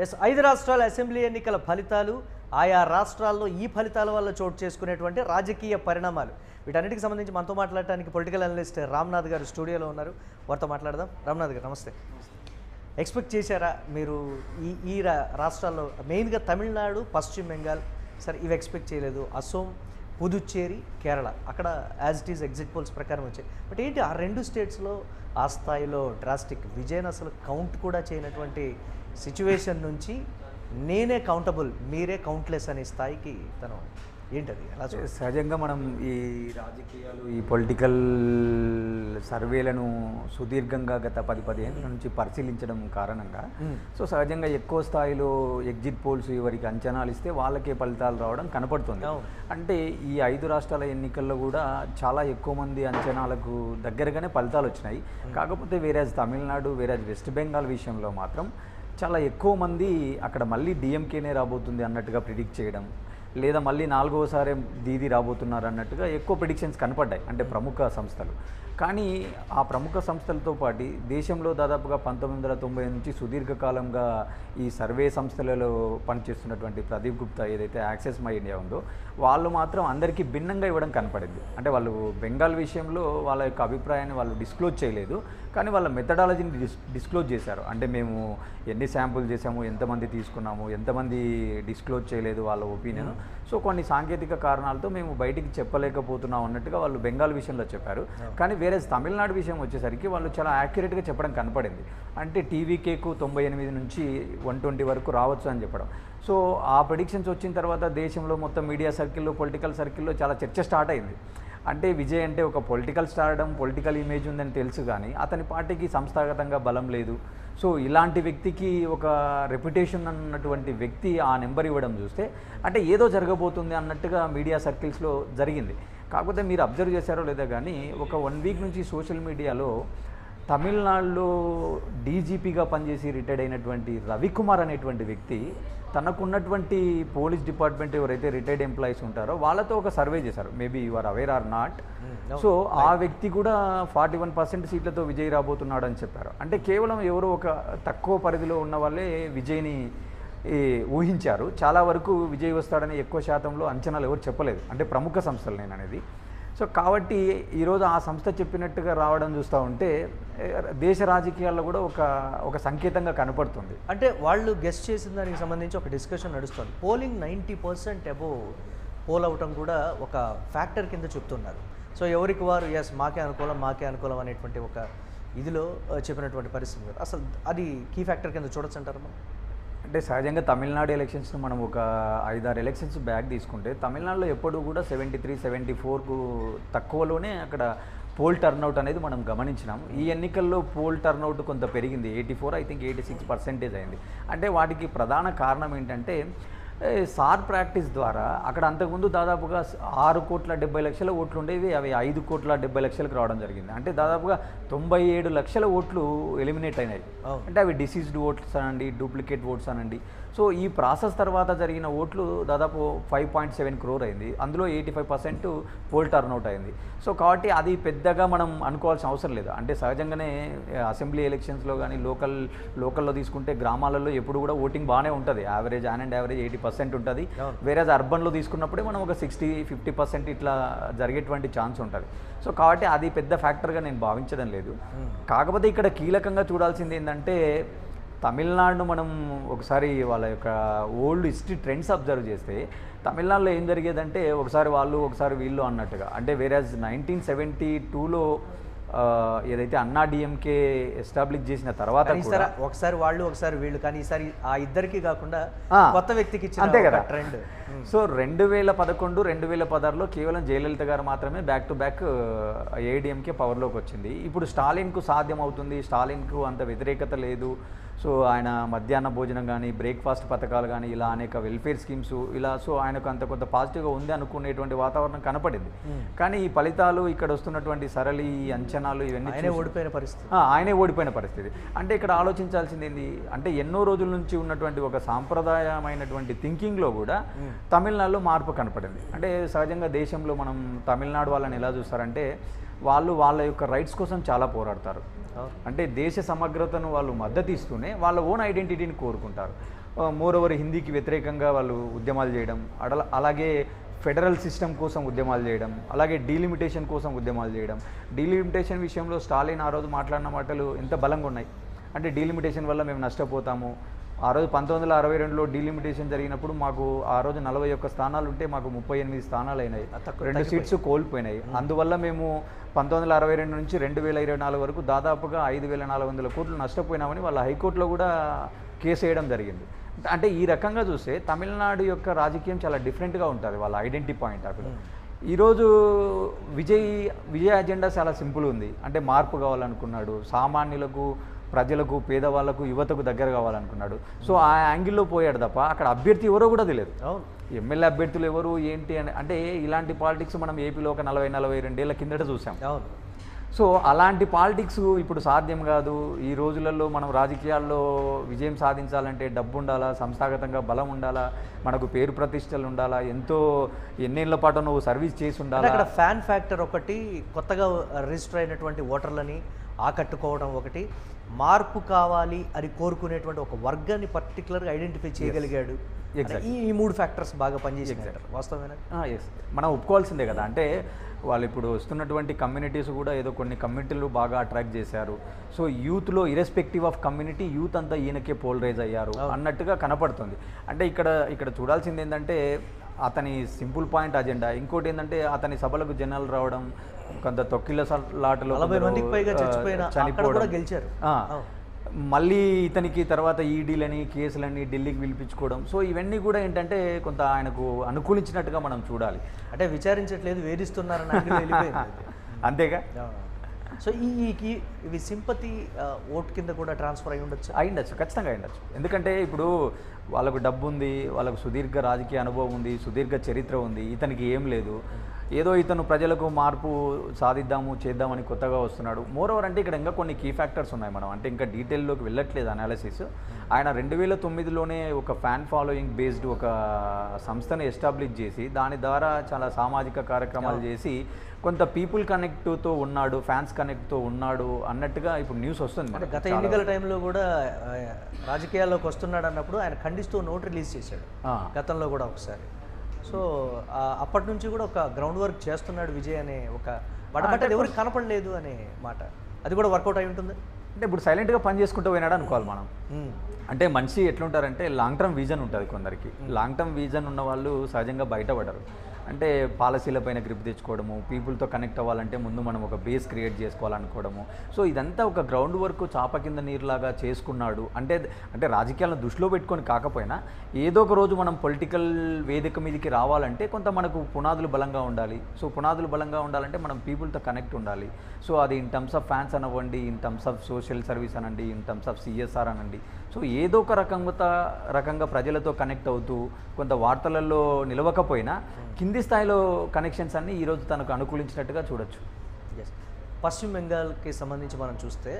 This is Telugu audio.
ఎస్ 5 రాష్ట్రాల అసెంబ్లీ ఎన్నికల ఫలితాలు, ఆయా రాష్ట్రాల్లో ఈ ఫలితాల వల్ల చోటు చేసుకునేటువంటి రాజకీయ పరిణామాలు, వీటన్నిటికి సంబంధించి మనతో మాట్లాడటానికి పొలిటికల్ అనలిస్ట్ రామ్నాథ్ గారు స్టూడియోలో ఉన్నారు. వారితో మాట్లాడదాం. రామ్నాథ్ గారు నమస్తే. ఎక్స్పెక్ట్ చేశారా మీరు ఈ ఈ రాష్ట్రాల్లో, మెయిన్గా తమిళనాడు, పశ్చిమ బెంగాల్, సరే ఇవి ఎక్స్పెక్ట్ చేయలేదు. అసోం, పుదుచ్చేరి, కేరళ అక్కడ as it is exit polls ప్రకారం వచ్చాయి. బట్ ఏంటి ఆ రెండు స్టేట్స్లో ఆ స్థాయిలో డ్రాస్టిక్ విజయన్ అసలు కౌంట్ కూడా చేయనటువంటి సిచ్యువేషన్ నుంచి నేనే కౌంటబుల్, మీరే కౌంట్లెస్ అనే స్థాయికి తను ఏంటది ఎలా? సహజంగా మనం ఈ రాజకీయాలు, ఈ పొలిటికల్ సర్వేలను సుదీర్ఘంగా గత 10-15 ఏళ్ళ నుంచి పరిశీలించడం కారణంగా సో సహజంగా ఎక్కువ స్థాయిలో ఎగ్జిట్ పోల్స్ ఎవరికి అంచనాలు ఇస్తే వాళ్ళకే ఫలితాలు రావడం కనపడుతుంది. అంటే ఈ 5 రాష్ట్రాల ఎన్నికల్లో కూడా చాలా ఎక్కువ మంది అంచనాలకు దగ్గరగానే ఫలితాలు వచ్చినాయి. కాకపోతే వేరేజ్ తమిళనాడు, వేరేజ్ వెస్ట్ బెంగాల్ విషయంలో మాత్రం చాలా ఎక్కువ మంది అక్కడ మళ్ళీ డిఎంకేనే రాబోతుంది అన్నట్టుగా ప్రిడిక్ట్ చేయడం, లేదా మళ్ళీ 4వసారి దీదీ రాబోతున్నారు అన్నట్టుగా ఎక్కువ ప్రిడిక్షన్స్ కనపడ్డాయి అంటే ప్రముఖ సంస్థలు. కానీ ఆ ప్రముఖ సంస్థలతో పాటు దేశంలో దాదాపుగా 1990 నుంచి సుదీర్ఘకాలంగా ఈ సర్వే సంస్థలలో పనిచేస్తున్నటువంటి ప్రదీప్ గుప్తా ఏదైతే యాక్సెస్ మై ఇండియా ఉందో వాళ్ళు మాత్రం అందరికీ భిన్నంగా ఇవ్వడం కనపడింది. అంటే వాళ్ళు బెంగాల్ విషయంలో వాళ్ళ యొక్క అభిప్రాయాన్ని వాళ్ళు డిస్క్లోజ్ చేయలేదు, కానీ వాళ్ళ మెథడాలజీని డిస్క్లోజ్ చేశారు. అంటే మేము ఎన్ని శాంపుల్ చేసాము, ఎంతమంది తీసుకున్నాము, ఎంతమంది డిస్క్లోజ్ చేయలేదు వాళ్ళ ఒపీనియన్. సో కొన్ని సాంకేతిక కారణాలతో మేము బయటికి చెప్పలేకపోతున్నాం అన్నట్టుగా వాళ్ళు బెంగాల్ విషయంలో చెప్పారు. కానీ వేరే తమిళనాడు విషయం వచ్చేసరికి వాళ్ళు చాలా యాక్యురేట్గా చెప్పడం కనపడింది. అంటే టీవీకేకు 98 నుంచి 120 వరకు రావచ్చు అని చెప్పడం. సో ఆ ప్రెడిక్షన్స్ వచ్చిన తర్వాత దేశంలో మొత్తం మీడియా సర్కిల్లో, పొలిటికల్ సర్కిల్లో చాలా చర్చ స్టార్ట్ అయింది. అంటే విజయ్ అంటే ఒక పొలిటికల్ స్టార్డమ్, పొలిటికల్ ఇమేజ్ ఉందని తెలుసు, కానీ అతని పార్టీకి సంస్థాగతంగా బలం లేదు. సో ఇలాంటి వ్యక్తికి ఒక రెప్యుటేషన్ అన్నటువంటి వ్యక్తి ఆ నెంబర్ ఇవ్వడం చూస్తే అంటే ఏదో జరగబోతుంది అన్నట్టుగా మీడియా సర్కిల్స్లో జరిగింది. కాకపోతే మీరు అబ్జర్వ్ చేశారో లేదో కానీ ఒక 1 వీక్ నుంచి సోషల్ మీడియాలో తమిళనాడులో డీజీపీగా పనిచేసి రిటైర్డ్ అయినటువంటి రవికుమార్ అనేటువంటి వ్యక్తి తనకున్నటువంటి పోలీస్ డిపార్ట్మెంట్ ఎవరైతే రిటైర్డ్ ఎంప్లాయీస్ ఉంటారో వాళ్ళతో ఒక సర్వే చేశారు. Maybe you are aware or not. So ఆ వ్యక్తి కూడా 41% సీట్లతో విజయ్ రాబోతున్నాడు అని చెప్పారు. అంటే కేవలం ఎవరో ఒక తక్కువ పరిధిలో ఉన్న వాళ్ళే విజయ్ని ఊహించారు. చాలా వరకు విజయ్ వస్తాడని ఎక్కువ శాతంలో అంచనాలు ఎవరు చెప్పలేదు, అంటే ప్రముఖ సంస్థలు నేను అనేది. సో కాబట్టి ఈరోజు ఆ సంస్థ చెప్పినట్టుగా రావడం చూస్తూ ఉంటే దేశ రాజకీయాల్లో కూడా ఒక సంకేతంగా కనపడుతుంది. అంటే వాళ్ళు గెస్ట్ చేసిన దానికి సంబంధించి ఒక డిస్కషన్ నడుస్తుంది. పోలింగ్ 90% అబోవ్ పోల్ అవటం కూడా ఒక ఫ్యాక్టర్ కింద చెప్తున్నారు. సో ఎవరికి వారు ఎస్ మాకే అనుకూలం అనేటువంటి ఒక ఇదిలో చెప్పినటువంటి పరిస్థితి. అసలు అది కీ ఫ్యాక్టర్ కింద చూడొచ్చు అంటారు మనం? అంటే సహజంగా తమిళనాడు ఎలక్షన్స్ను మనం ఒక 5-6 ఎలక్షన్స్ బ్యాక్ తీసుకుంటే తమిళనాడులో ఎప్పుడూ కూడా 73-74కు తక్కువలోనే అక్కడ పోల్ టర్నౌట్ అనేది మనం గమనించినాం. ఈ ఎన్నికల్లో పోల్ టర్నౌట్ కొంత పెరిగింది, 84 ఐ థింక్ 86% అయింది. అంటే వాటికి ప్రధాన కారణం ఏంటంటే సార్ ప్రాక్టీస్ ద్వారా అక్కడ అంతకుముందు దాదాపుగా 6,70,00,000 ఓట్లు ఉండేవి, అవి 5,70,00,000కి రావడం జరిగింది. అంటే దాదాపుగా 97 లక్షల ఓట్లు ఎలిమినేట్ అయినాయి. అంటే అవి డిసీజ్డ్ ఓట్స్ అనండి, డూప్లికేట్ ఓట్స్ అనండి. సో ఈ ప్రాసెస్ తర్వాత జరిగిన ఓట్లు దాదాపు 5.7 crore అయింది. అందులో 85% పోల్ టర్న్అవుట్ అయింది. సో కాబట్టి అది పెద్దగా మనం అనుకోవాల్సిన అవసరం లేదు. అంటే సహజంగానే అసెంబ్లీ ఎలక్షన్స్లో కానీ లోకల్లో తీసుకుంటే గ్రామాలలో ఎప్పుడు కూడా ఓటింగ్ బాగానే ఉంటుంది. యావరేజ్ 80% ఉంటుంది. వేరే అర్బన్లో తీసుకున్నప్పుడే మనం ఒక 60-50% ఇట్లా జరిగేటువంటి ఛాన్స్ ఉంటుంది. సో కాబట్టి అది పెద్ద ఫ్యాక్టర్గా నేను భావించడం లేదు. కాకపోతే ఇక్కడ కీలకంగా చూడాల్సింది ఏంటంటే తమిళనాడును మనం ఒకసారి వాళ్ళ యొక్క ఓల్డ్ హిస్టరీ ట్రెండ్స్ అబ్జర్వ్ చేస్తే తమిళనాడులో ఏం జరిగేదంటే ఒకసారి వాళ్ళు ఒకసారి వీళ్ళు అన్నట్టుగా. అంటే వేరేజ్ 1972లో ఏదైతే అన్నా డిఎంకే ఎస్టాబ్లిష్ చేసిన తర్వాత ఒకసారి వాళ్ళు ఒకసారి వీళ్ళు, కానీ ఈసారి ఆ ఇద్దరికి కాకుండా కొత్త వ్యక్తికి అంతే కదా ట్రెండ్. సో 2011-2016లో కేవలం జయలలిత గారు మాత్రమే బ్యాక్ టు బ్యాక్ ఏఐడిఎంకే పవర్లోకి వచ్చింది. ఇప్పుడు స్టాలిన్కు సాధ్యం అవుతుంది, స్టాలిన్కు అంత వ్యతిరేకత లేదు. సో ఆయన మధ్యాహ్న భోజనం కానీ, బ్రేక్ఫాస్ట్ పథకాలు కానీ, ఇలా అనేక వెల్ఫేర్ స్కీమ్స్ ఇలా, సో ఆయనకు అంత కొంత పాజిటివ్గా ఉంది అనుకునేటువంటి వాతావరణం కనపడింది. కానీ ఈ ఫలితాలు ఇక్కడ వస్తున్నటువంటి సరళి అంచనాలు ఇవన్నీ ఆయనే ఓడిపోయిన పరిస్థితి. అంటే ఇక్కడ ఆలోచించాల్సింది ఏంది అంటే ఎన్నో రోజుల నుంచి ఉన్నటువంటి ఒక సాంప్రదాయమైనటువంటి థింకింగ్లో కూడా తమిళనాడులో మార్పు కనపడింది. అంటే సహజంగా దేశంలో మనం తమిళనాడు వాళ్ళని ఎలా చూస్తారంటే వాళ్ళు వాళ్ళ యొక్క రైట్స్ కోసం చాలా పోరాడతారు. అంటే దేశ సమగ్రతను వాళ్ళు మద్దతు ఇస్తూనే వాళ్ళ ఓన్ ఐడెంటిటీని కోరుకుంటారు. మోర్ ఓవర్ హిందీకి వ్యతిరేకంగా వాళ్ళు ఉద్యమాలు చేయడం, అలాగే ఫెడరల్ సిస్టమ్ కోసం ఉద్యమాలు చేయడం, అలాగే డీలిమిటేషన్ కోసం ఉద్యమాలు చేయడం. డీలిమిటేషన్ విషయంలో స్టాలిన్ ఆ రోజు మాట్లాడిన మాటలు ఎంత బలంగా ఉన్నాయి అంటే, డీలిమిటేషన్ వల్ల మేము నష్టపోతాము. ఆ రోజు 1962లో డీలిమిటేషన్ జరిగినప్పుడు మాకు ఆ రోజు 41 స్థానాలు ఉంటే మాకు 38 స్థానాలు అయినాయి, 2 సీట్స్ కోల్పోయినాయి. అందువల్ల మేము 1962 నుంచి 2024 వరకు దాదాపుగా 5,400 కోట్లు నష్టపోయినామని వాళ్ళ హైకోర్టులో కూడా కేసు వేయడం జరిగింది. అంటే ఈ రకంగా చూస్తే తమిళనాడు యొక్క రాజకీయం చాలా డిఫరెంట్గా ఉంటుంది వాళ్ళ ఐడెంటిటీ పాయింట్ అక్కడ. ఈరోజు విజయ్ అజెండా చాలా సింపుల్ ఉంది. అంటే మార్పు కావాలనుకున్నాడు, సామాన్యులకు, ప్రజలకు, పేదవాళ్లకు, యువతకు దగ్గర కావాలనుకున్నాడు. సో ఆ యాంగిల్లో పోయాడు తప్ప అక్కడ అభ్యర్థి ఎవరో కూడా తెలియదు. ఎమ్మెల్యే అభ్యర్థులు ఎవరు ఏంటి అని అంటే ఇలాంటి పాలిటిక్స్ మనం ఏపీలో ఒక 40-42 ఏళ్ల కిందట చూసాం. సో అలాంటి పాలిటిక్స్ ఇప్పుడు సాధ్యం కాదు. ఈ రోజులలో మనం రాజకీయాల్లో విజయం సాధించాలంటే డబ్బు ఉండాలా, సంస్థాగతంగా బలం ఉండాలా, మనకు పేరు ప్రతిష్టలు ఉండాలా, ఎంతో ఎన్నేళ్ల పాటు నువ్వు సర్వీస్ చేసి ఉండాలి. అక్కడ ఫ్యాన్ ఫ్యాక్టర్ ఒకటి, కొత్తగా రిజిస్టర్ అయినటువంటి ఓటర్లని ఆకట్టుకోవడం ఒకటి, మార్పు కావాలి అని కోరుకునేటువంటి ఒక వర్గాన్ని పర్టికులర్గా ఐడెంటిఫై చేయగలిగాడు. ఈ 3 ఫ్యాక్టర్స్ బాగా పనిచేసాయి. వాస్తవమేనా? ఎస్, మనం ఒప్పుకోవాల్సిందే కదా. అంటే వాళ్ళు ఇప్పుడు వస్తున్నటువంటి కమ్యూనిటీస్ కూడా ఏదో కొన్ని కమ్యూనిటీలు బాగా అట్రాక్ట్ చేశారు. సో యూత్లో ఇరెస్పెక్టివ్ ఆఫ్ కమ్యూనిటీ యూత్ అంతా ఈయనకే పోలరైజ్ అయ్యారు అన్నట్టుగా కనపడుతుంది. అంటే ఇక్కడ చూడాల్సింది ఏంటంటే అతని సింపుల్ పాయింట్ అజెండా. ఇంకోటి ఏంటంటే అతని సభలకు జనాలు రావడం, కొంత తొక్కిళ్ళ లాటలో చనిపోవడం, మళ్ళీ ఇతనికి తర్వాత ఈడీలని కేసులని ఢిల్లీకి పిలిపించుకోవడం. సో ఇవన్నీ కూడా ఏంటంటే కొంత ఆయనకు అనుకూలించినట్టుగా మనం చూడాలి. అంటే విచారించట్లేదు, వేధిస్తున్నారని అంతేగా. సో ఇవి సింపతి ఓట్ కింద కూడా ట్రాన్స్ఫర్ అయ్యుండొచ్చు, ఖచ్చితంగా అయ్యుండొచ్చు. ఎందుకంటే ఇప్పుడు వాళ్ళకు డబ్బు ఉంది, వాళ్ళకు సుదీర్ఘ రాజకీయ అనుభవం ఉంది, సుదీర్ఘ చరిత్ర ఉంది. ఇతనికి ఏం లేదు, ఏదో ఇతను ప్రజలకు మార్పు సాధిద్దాము చేద్దామని కొత్తగా వస్తున్నాడు. మోర్ ఓవర్ అంటే ఇక్కడ ఇంకా కొన్ని కీ ఫ్యాక్టర్స్ ఉన్నాయి. మనం అంటే ఇంకా డీటెయిల్లోకి వెళ్ళట్లేదు అనాలిసిస్. ఆయన 2009లోనే ఒక ఫ్యాన్ ఫాలోయింగ్ బేస్డ్ ఒక సంస్థను ఎస్టాబ్లిష్ చేసి దాని ద్వారా చాలా సామాజిక కార్యక్రమాలు చేసి కొంత పీపుల్ కనెక్ట్తో ఉన్నాడు, ఫ్యాన్స్ కనెక్ట్తో ఉన్నాడు అన్నట్టుగా ఇప్పుడు న్యూస్ వస్తుంది. గత ఎన్నికల టైంలో కూడా రాజకీయాల్లోకి వస్తున్నాడు అన్నప్పుడు ఆయన ఖండిస్తూ నోట్ రిలీజ్ చేశాడు గతంలో కూడా ఒకసారి. సో అప్పటి నుంచి కూడా ఒక గ్రౌండ్ వర్క్ చేస్తున్నాడు విజయ్ అనే ఒక బట్ ఎవరికి కనపడలేదు అనే మాట, అది కూడా వర్కౌట్ అయి ఉంటుంది. అంటే ఇప్పుడు సైలెంట్గా పని చేసుకుంటూ పోయినాడు అనుకోవాలి మనం. అంటే మనిషి ఎట్లుంటారంటే లాంగ్ టర్మ్ విజన్ ఉంటుంది కొందరికి. లాంగ్ టర్మ్ విజన్ ఉన్న వాళ్ళు సహజంగా బయటపడరు. అంటే పాలసీలపైన గ్రిప్ తెచ్చుకోవడము, పీపుల్తో కనెక్ట్ అవ్వాలంటే ముందు మనం ఒక బేస్ క్రియేట్ చేసుకోవాలనుకోవడము. సో ఇదంతా ఒక గ్రౌండ్ వర్క్ చాప కింద నీరులాగా చేసుకున్నాడు. అంటే రాజకీయాలను దృష్టిలో పెట్టుకొని కాకపోయినా ఏదో ఒక రోజు మనం పొలిటికల్ వేదిక మీదకి రావాలంటే కొంత మనకు పునాదులు బలంగా ఉండాలి. సో పునాదులు బలంగా ఉండాలంటే మనం పీపుల్తో కనెక్ట్ ఉండాలి. సో అది ఇన్ టర్మ్స్ ఆఫ్ ఫ్యాన్స్ అనండి, in terms of social service అనండి, ఇన్ టర్మ్స్ ఆఫ్ సిఎస్ఆర్ అనండి. సో ఏదో ఒక రకంగా ప్రజలతో కనెక్ట్ అవుతూ కొంత వార్తలలో నిలవకపోయినా కింది స్థాయిలో కనెక్షన్స్ అన్నీ ఈరోజు తనకు అనుకూలించినట్టుగా చూడొచ్చు. పశ్చిమ బెంగాల్కి సంబంధించి మనం చూస్తే